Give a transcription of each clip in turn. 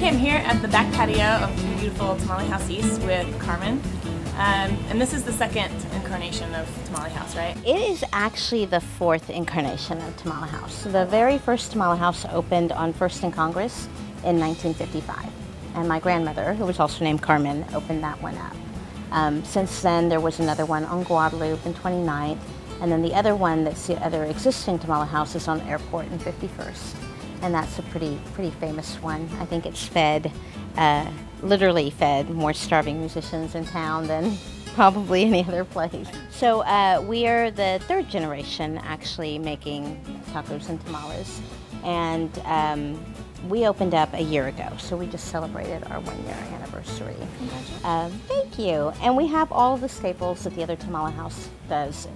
Okay, I'm here at the back patio of the beautiful Tamale House East with Carmen. And this is the second incarnation of Tamale House, right? It is actually the fourth incarnation of Tamale House. The very first Tamale House opened on First and Congress in 1955. And my grandmother, who was also named Carmen, opened that one up. Since then, there was another one on Guadalupe in 29th. And then the other one that's the other existing Tamale House is on Airport in 51st. And that's a pretty famous one. I think it's fed, literally fed more starving musicians in town than probably any other place. So we are the third generation actually making tacos and tamales. And we opened up a year ago, so we just celebrated our 1-year anniversary. Thank you. And we have all of the staples that the other Tamale House does.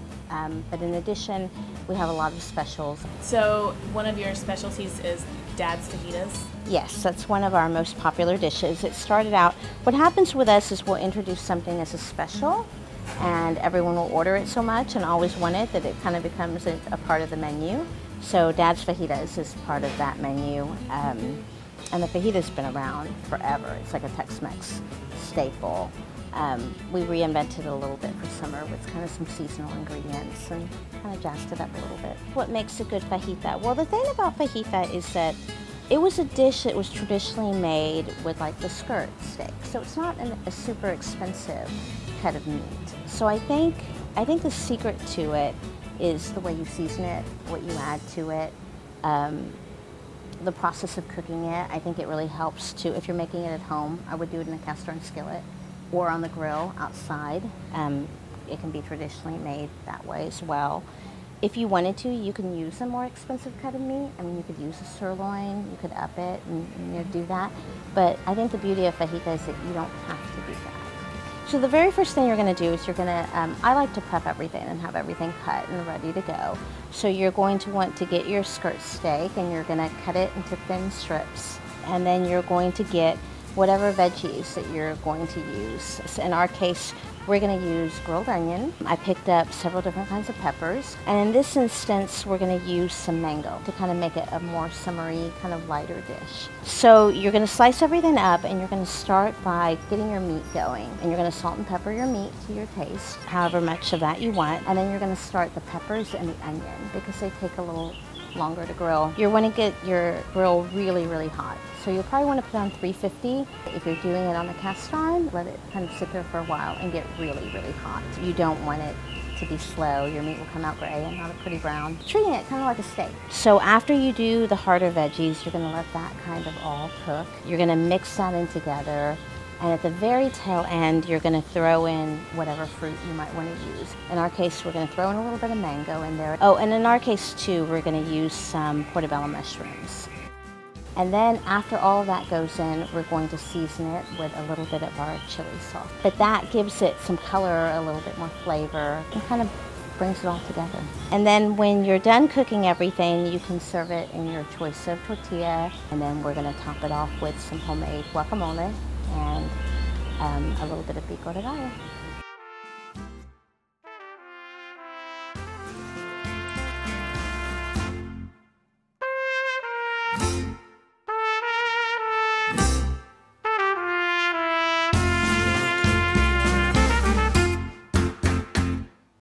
But in addition, we have a lot of specials. So one of your specialties is Dad's Fajitas? Yes, that's one of our most popular dishes. It started out, what happens with us is we'll introduce something as a special, and everyone will order it so much and always want it that it kind of becomes a part of the menu. So Dad's Fajitas is part of that menu. And the fajita's been around forever. It's like a Tex-Mex staple. We reinvented it a little bit for summer with kind of some seasonal ingredients and kind of jazzed it up a little bit. What makes a good fajita? Well, the thing about fajita is that it was a dish that was traditionally made with like the skirt steak. So it's not a super expensive cut of meat. So I think the secret to it is the way you season it, what you add to it, the process of cooking it. I think it really helps to, if you're making it at home, I would do it in a cast iron skillet or on the grill outside. It can be traditionally made that way as well. If you wanted to, you can use a more expensive cut of meat. I mean, you could use a sirloin, you could up it and do that. But I think the beauty of fajita is that you don't have to do that. So the very first thing you're going to do is you're going to, I like to prep everything and have everything cut and ready to go. So you're going to want to get your skirt steak and you're going to cut it into thin strips. And then you're going to get whatever veggies that you're going to use. In our case, we're going to use grilled onion. I picked up several different kinds of peppers. And in this instance, we're going to use some mango to kind of make it a more summery, kind of lighter dish. So you're going to slice everything up and you're going to start by getting your meat going. And you're going to salt and pepper your meat to your taste, however much of that you want. And then you're going to start the peppers and the onion because they take a little longer to grill. You want to get your grill really, really hot. So you'll probably want to put on 350. If you're doing it on the cast iron, let it kind of sit there for a while and get really, really hot. You don't want it to be slow. Your meat will come out gray and not a pretty brown. Treating it kind of like a steak. So after you do the harder veggies, you're going to let that kind of all cook. You're going to mix that in together. And at the very tail end, you're going to throw in whatever fruit you might want to use. In our case, we're going to throw in a little bit of mango in there. Oh, and in our case, too, we're going to use some portobello mushrooms. And then after all of that goes in, we're going to season it with a little bit of our chili sauce. But that gives it some color, a little bit more flavor, and kind of brings it all together. And then when you're done cooking everything, you can serve it in your choice of tortilla. And then we're going to top it off with some homemade guacamole and a little bit of pico de gallo.